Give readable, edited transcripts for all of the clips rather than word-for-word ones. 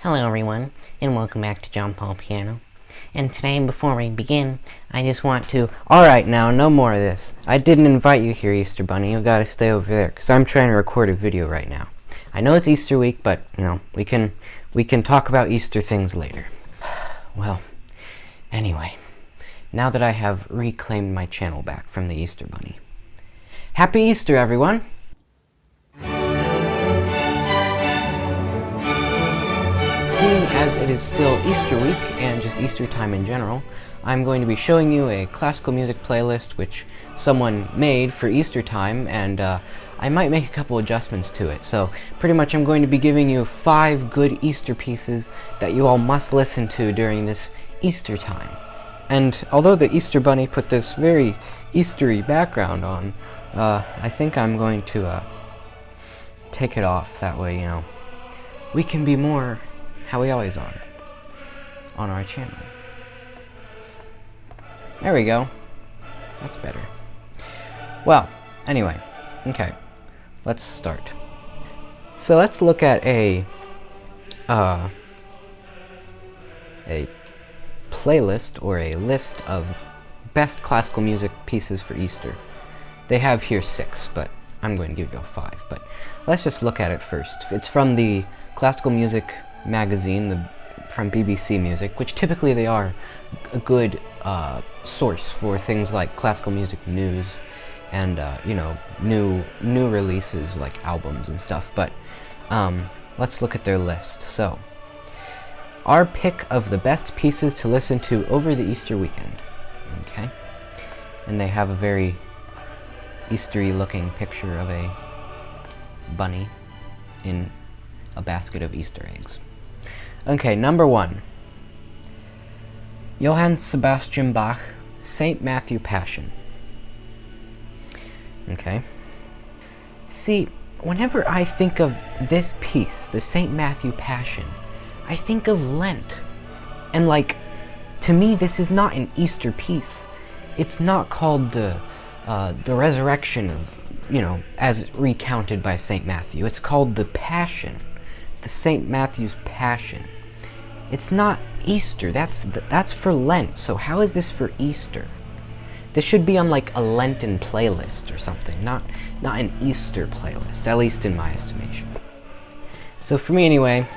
Hello everyone, and welcome back to John Paul Piano. And today, before we begin, I just want to... Alright now, no more of this. I didn't invite you here, Easter Bunny. You gotta stay over there, because I'm trying to record a video right now. I know it's Easter week, but, we can talk about Easter things later. Well, anyway, now that I have reclaimed my channel back from the Easter Bunny. Happy Easter, everyone! Seeing as it is still Easter week, and just Easter time in general, I'm going to be showing you a classical music playlist which someone made for Easter time, and I might make a couple adjustments to it. So pretty much I'm going to be giving you 5 good Easter pieces that you all must listen to during this Easter time. And although the Easter Bunny put this very Eastery background on, I think I'm going to take it off. That way, we can be more how we always are on our channel. There we go. That's better. Well, anyway, okay, let's start. So let's look at a playlist or a list of best classical music pieces for Easter. They have here 6, but I'm going to give you all 5. But let's just look at it first. It's from the Classical Music magazine, from BBC Music, which typically they are a good source for things like classical music news and new releases like albums and stuff. But let's look at their list. So our pick of the best pieces to listen to over the Easter weekend. Okay, and they have a very Eastery looking picture of a bunny in a basket of Easter eggs. Okay, number 1. Johann Sebastian Bach, St. Matthew Passion. Okay. See, whenever I think of this piece, the St. Matthew Passion, I think of Lent. And to me, this is not an Easter piece. It's not called the resurrection of, as recounted by St. Matthew. It's called the Passion. The St. Matthew's Passion. It's not Easter. That's for Lent. So how is this for Easter? This should be on a Lenten playlist or something, not an Easter playlist, at least in my estimation. So for me anyway,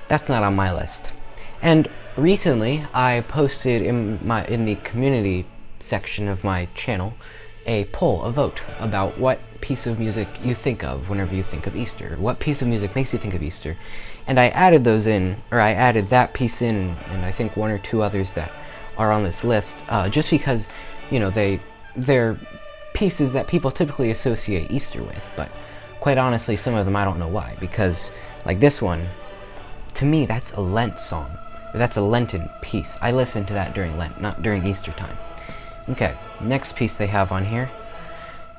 that's not on my list. And recently I posted in the community section of my channel a poll, a vote, about what piece of music you think of whenever you think of Easter. What piece of music makes you think of Easter? And I added those in, or I added that piece in, and I think 1 or 2 others that are on this list, just because, they're pieces that people typically associate Easter with. But quite honestly, some of them I don't know why, because like this one, to me that's a Lent song. That's a Lenten piece. I listen to that during Lent, not during Easter time. Okay, next piece they have on here.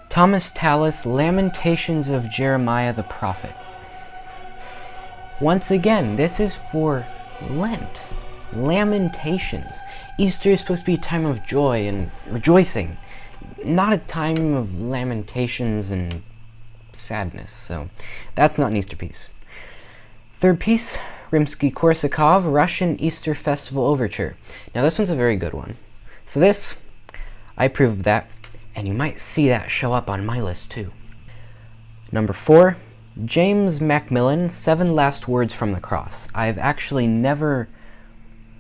Thomas Tallis, Lamentations of Jeremiah the Prophet. Once again, this is for Lent. Lamentations. Easter is supposed to be a time of joy and rejoicing, not a time of lamentations and sadness. So that's not an Easter piece. Third piece, Rimsky-Korsakov, Russian Easter Festival Overture. Now this one's a very good one. So this, I approve of that, and you might see that show up on my list too. Number 4, James Macmillan, 7 Last Words from the Cross. I've actually never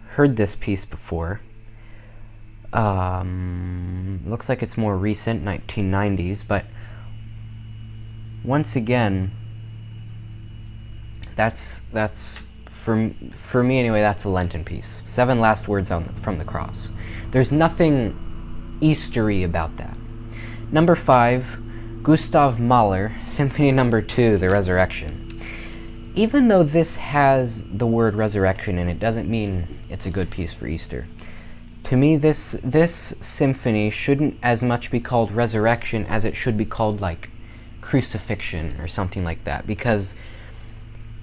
heard this piece before. Looks like it's more recent, 1990s, but once again, that's for me anyway, that's a Lenten piece. 7 Last Words from the Cross. There's nothing Eastery about that. Number 5, Gustav Mahler, Symphony No. 2, The Resurrection. Even though this has the word resurrection in it, doesn't mean it's a good piece for Easter. To me, this symphony shouldn't as much be called Resurrection as it should be called Crucifixion or something like that, because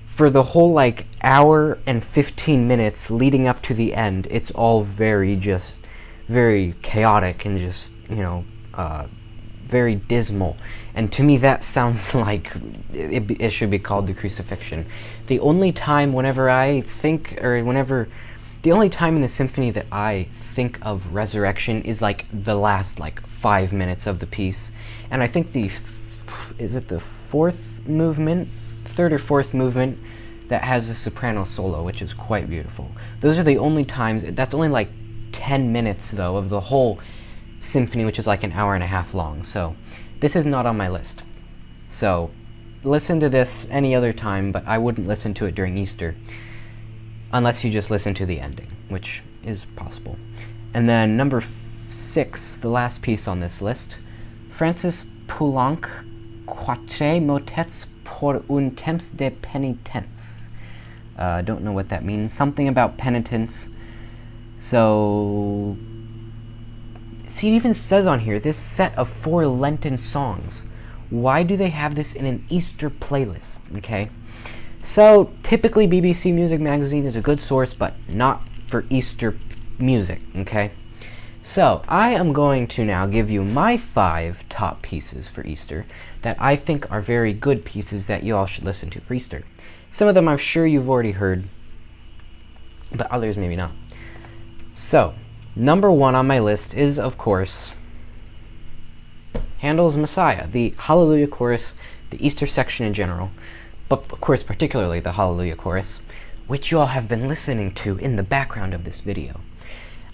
for the whole hour and 15 minutes leading up to the end, it's all very chaotic and just very dismal, and to me that sounds like it should be called the crucifixion. The only time the only time in the symphony that I think of resurrection is like the last like 5 minutes of the piece, and I think is it the third or fourth movement that has a soprano solo, which is quite beautiful. Those are the only times. That's only like 10 minutes though of the whole symphony, which is like an hour and a half long. So this is not on my list. So listen to this any other time, but I wouldn't listen to it during Easter unless you just listen to the ending, which is possible. And then number 6, the last piece on this list, Francis Poulenc, Quatre motets pour un temps de pénitence. Don't know what that means. Something about penitence. So, see, it even says on here, this set of 4 Lenten songs. Why do they have this in an Easter playlist? Okay, so typically BBC Music Magazine is a good source, but not for Easter music. Okay, so I am going to now give you my 5 top pieces for Easter that I think are very good pieces that you all should listen to for Easter. Some of them I'm sure you've already heard, but others maybe not. So, number 1 on my list is, of course, Handel's Messiah, the Hallelujah Chorus, the Easter section in general, but of course particularly the Hallelujah Chorus, which you all have been listening to in the background of this video.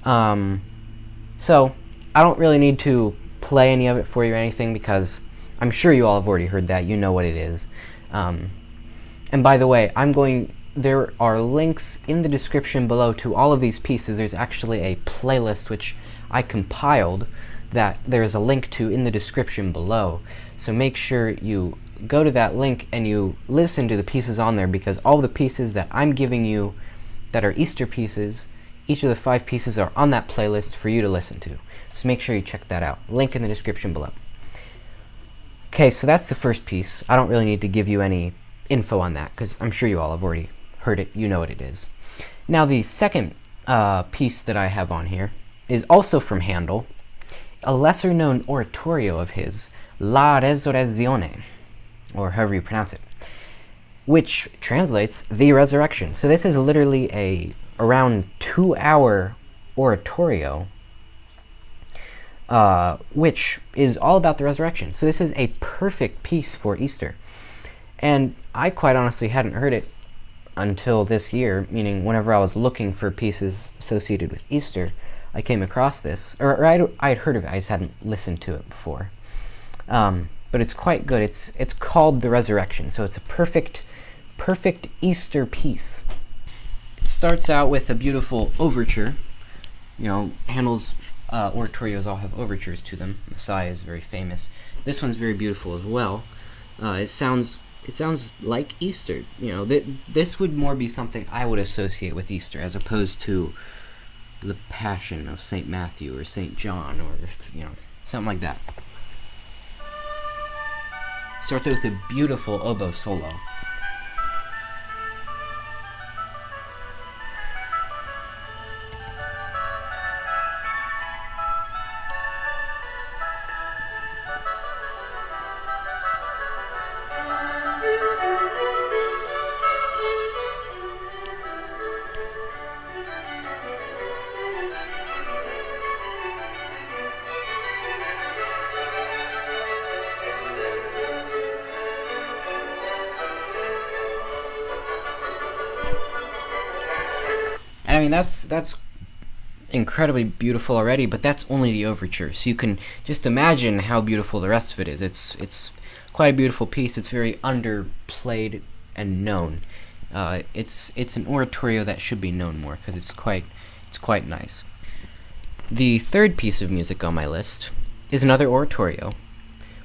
So, I don't really need to play any of it for you or anything, because I'm sure you all have already heard that. You know what it is. And by the way, there are links in the description below to all of these pieces. There's actually a playlist which I compiled that there's a link to in the description below. So make sure you go to that link and you listen to the pieces on there, because all the pieces that I'm giving you that are Easter pieces, each of the 5 pieces are on that playlist for you to listen to. So make sure you check that out. Link in the description below. Okay, so that's the first piece. I don't really need to give you any info on that, because I'm sure you all have already heard it. You know what it is. Now, the second piece that I have on here is also from Handel, a lesser-known oratorio of his, La Resurrezione, or however you pronounce it, which translates The Resurrection. So this is literally a around 2-hour oratorio, which is all about the resurrection. So this is a perfect piece for Easter. And I quite honestly hadn't heard it until this year, meaning whenever I was looking for pieces associated with Easter, I came across this, or I'd heard of it, I just hadn't listened to it before. But it's quite good. It's called The Resurrection, so it's a perfect Easter piece. It starts out with a beautiful overture. You know, Handel's oratorios all have overtures to them. Messiah is very famous. This one's very beautiful as well. It sounds like Easter. You know, this would more be something I would associate with Easter, as opposed to the Passion of St. Matthew or St. John, or, you know, something like that. Starts out with a beautiful oboe solo. I mean, that's incredibly beautiful already, but that's only the overture. So you can just imagine how beautiful the rest of it is. It's quite a beautiful piece. It's very underplayed and known. It's an oratorio that should be known more, because it's quite nice. The third piece of music on my list is another oratorio,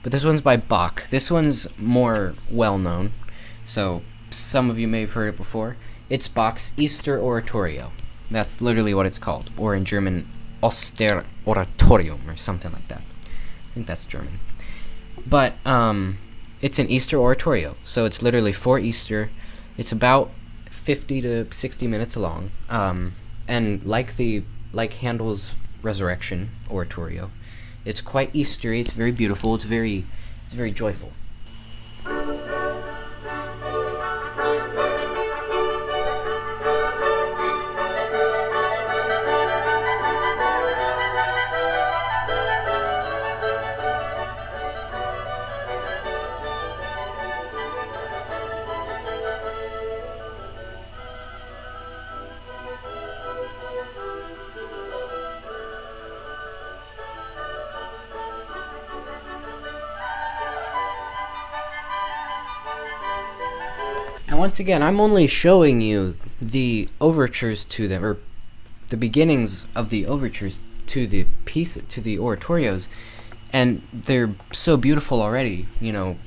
but this one's by Bach. This one's more well known, so some of you may have heard it before. It's Bach's Easter Oratorio. That's literally what it's called, or in German, Osteroratorium, or something like that. I think that's German. But it's an Easter Oratorio, so it's literally for Easter. It's about 50 to 60 minutes long, and like Handel's Resurrection Oratorio, It's quite Eastery. It's very beautiful. It's very joyful. And once again, I'm only showing you the overtures to them, or the beginnings of the overtures to the piece, to the oratorios, and they're so beautiful already. You know,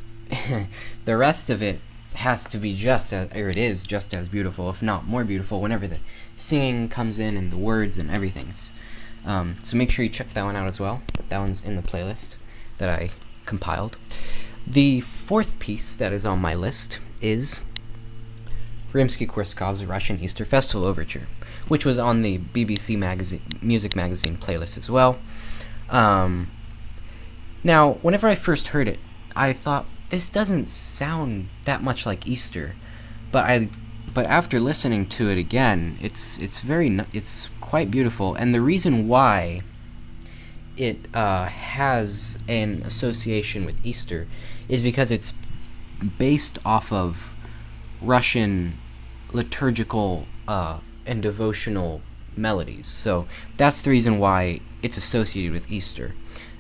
the rest of it has to be just as, or it is just as beautiful, if not more beautiful, whenever the singing comes in and the words and everything. So make sure you check that one out as well. That one's in the playlist that I compiled. The fourth piece that is on my list is Rimsky-Korsakov's Russian Easter Festival Overture, which was on the BBC Music Magazine playlist as well. Now, whenever I first heard it, I thought, this doesn't sound that much like Easter, but after listening to it again, it's quite beautiful, and the reason why it has an association with Easter is because it's based off of Russian liturgical and devotional melodies. So that's the reason why it's associated with Easter.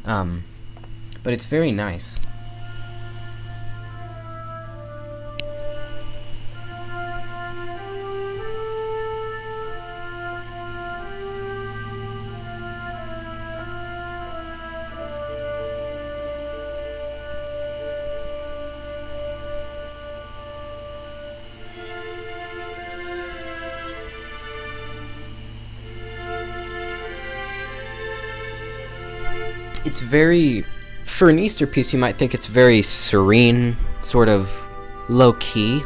But it's very nice. It's very, for an Easter piece, you might think it's very serene, sort of low-key,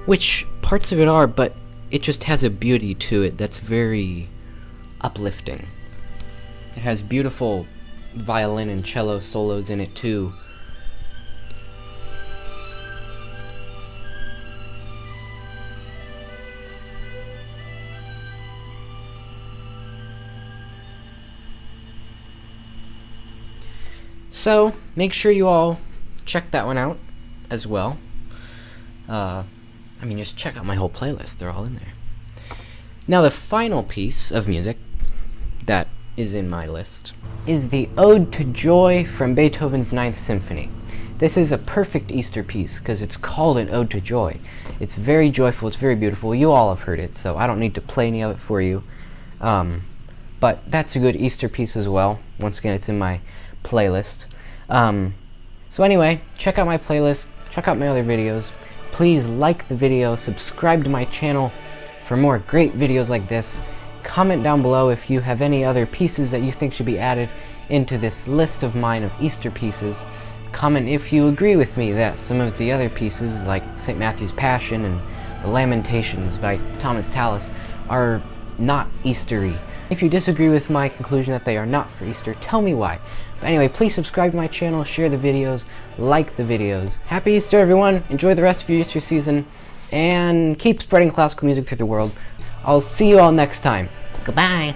which parts of it are, but it just has a beauty to it that's very uplifting. It has beautiful violin and cello solos in it, too. So, make sure you all check that one out as well. I mean, just check out my whole playlist. They're all in there. Now, the final piece of music that is in my list is the Ode to Joy from Beethoven's Ninth Symphony. This is a perfect Easter piece because it's called an Ode to Joy. It's very joyful. It's very beautiful. You all have heard it, so I don't need to play any of it for you. But that's a good Easter piece as well. Once again, it's in my playlist. So anyway, check out my playlist, check out my other videos. Please like the video, subscribe to my channel for more great videos like this. Comment down below if you have any other pieces that you think should be added into this list of mine of Easter pieces. Comment if you agree with me that some of the other pieces, like St. Matthew's Passion and the Lamentations by Thomas Tallis, are not Eastery. If you disagree with my conclusion that they are not for Easter, tell me why. But anyway, please subscribe to my channel, share the videos, like the videos. Happy Easter, everyone! Enjoy the rest of your Easter season, and keep spreading classical music through the world. I'll see you all next time. Goodbye!